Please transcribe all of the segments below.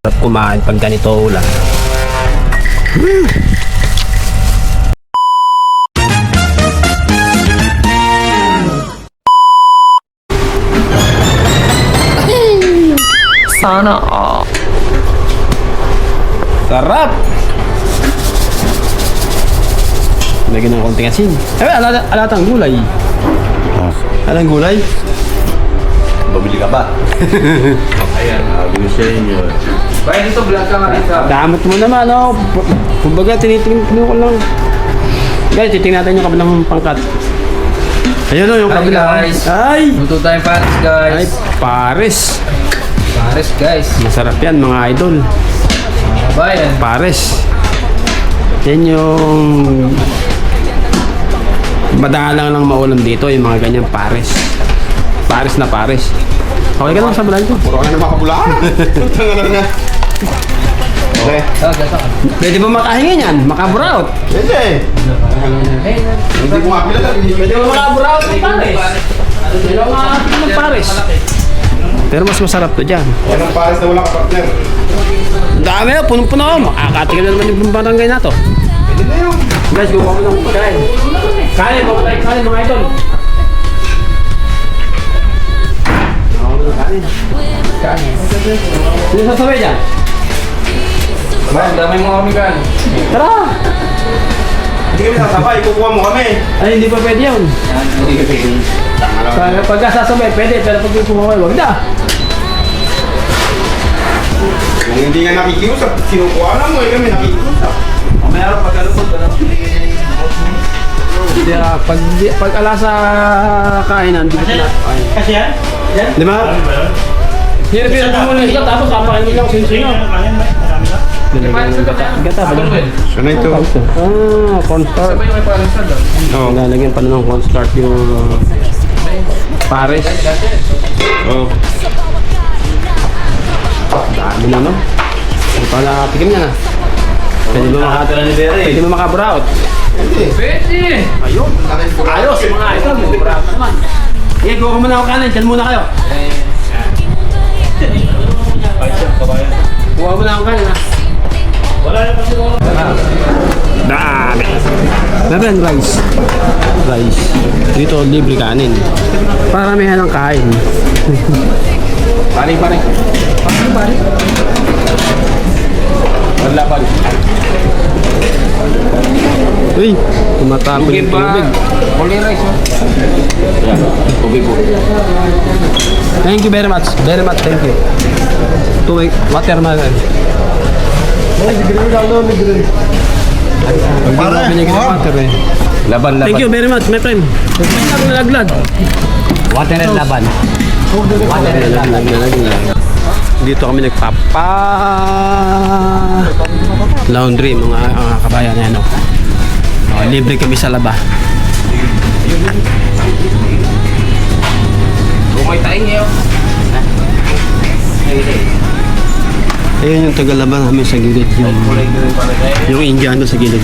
Sarap kumain pag ganito ulan. Sana all. Sarap! Lagyan ng konting asin. Alatang gulay. Alang gulay? Babili ka ba? Ayan, sabi ko sa inyo. Bayan dito, vlog ka nga rin sa... Damot mo naman, no? Kumbaga, tinitingnan ko lang. Guys, titingnan natin yung kabilang pangkat. Ayun, no, yung Hi, kabila. guys. Ay! Luto tayong pares, guys. Ay, pares. Pares, guys. Masarap yan, mga idol. Bayan. Pares. Yan yung... Madalang lang maulam dito, yung mga ganyang pares. Pares na pares. Okay ka lang sa bulan ko. Puro ka na makabulaan. Tanga na. Okay. Pwede ba makahinga niyan? Makaburaot? Pwede. Hindi ko makapila. Pwede ba makaburaot ng pares? Pwede ba makakapila ng pares? Pero mas masarap to dyan. Yan ang pares na wala ka partner. Dami na, punong-puno ako. Makakatigal na naman yung barangay na to. Pwede na yun. Guys, gumawa ko ng pagkain. Kain, kain mga idol. Gumawa ko ng kain. Kain. Sino sasabay dyan? Bayan, damay mo kami, kan. Tara! Hindi kami sasabay. Kukuha mo kami. Ay, hindi pa pwede yun. Hindi ka pwede. Tanga lang. Pagka sasabay, pwede. Pero pag kukuha kayo, wag na. Kung hindi nga nakikiusap, sinukuha na mo. Kami nakikiusap. Mayroon pagkalupot ka na. Pag ala sa kainan, hindi ko na kain. Kasi yan? Yan? Di ba? Hirapin mo muna siya, tapos kapakain mo lang sino-sino. Marami ka? Lalagyan ng gata. Gata ba yan? So na ito. Cornstarch. Sabay may pares na doon. Oo, lalagyan pa na ng cornstarch yung pares. Oh. Dami na, no? Hindi pa nakatikim niya na. Pwede ba makaburaot? Pwede! Ayun. Ayos, mga ito. Makaburaot naman. Sige, kuha muna ako kanin. Diyan muna kayo. Kuha muna ako kanin, ha? Wala na kasi mo. Dami. Meron rice. Rice. Dito, libre kanin. Paramihan ng kain. Pare. Maglaban. Uy, tumatapon yung tubig. Holy rice, oh. Yan. Tubig po. Thank you very much. Very much, thank you. Tubig, water man. Pare, binigyan ng water eh. Laban. Thank you very much, my friend. Nalaglag. Water and laban. Nalaglag. Dito kami nagpapa laundry mga kabayan yan. Libre kami sa laba. May taing ngayon. Ayun yung tagalaba namin sa gilid. Yung Indiano sa gilid.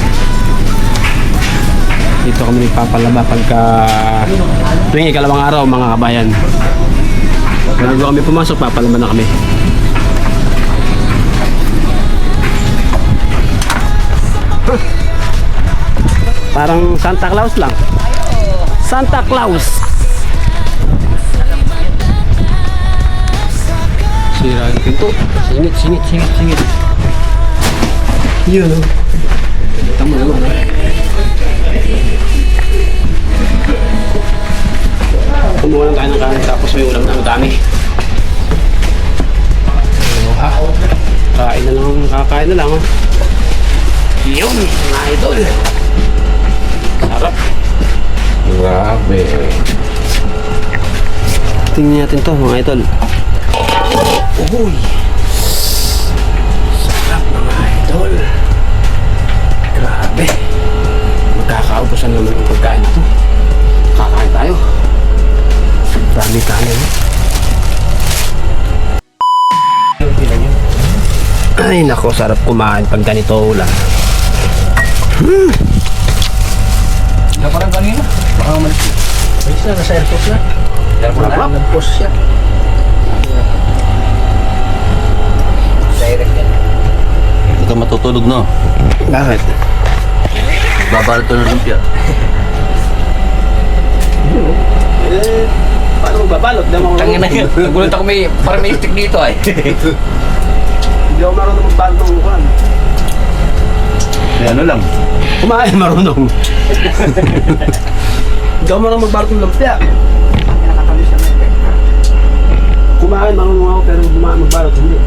Dito kami nagpapalaba pagka tuwing ikalawang araw mga kabayan. Bago kami pumasok, papalaba na kami. Parang Santa Claus lang. Santa Claus. Sira yung pinto. Singit. Yun, oh. Tama naman. Kumuha lang tayo ng kanin tapos may ulam na madami. Kain na lang, kakain na lang. Oh. Yun, mga idol. Sarap. Grabe. Tingnan natin to mga idol. Uy. Sarap mga idol. Grabe. Magkakaubusan naman yung pagkain na to. Kakain tayo. Dami kanin. Ay nako, sarap kumain pag ganito ulan. Parang kanina. Baka malis. Pwede na, nasa airport na. Nag-post siya. Direct matutulog no. Bakit? Babalot ko ng lumpia. Eh, paano magbabalot? Di ako Tangin na yun. Nagulat ako parang may stick dito ay. Hindi ako marunong magbalot ng mukhaan. Eh, ano lang. Kumain marunong. Hindi ako marunong magbalot ng lumpia. Kumain marunong ako pero magbalot hindi.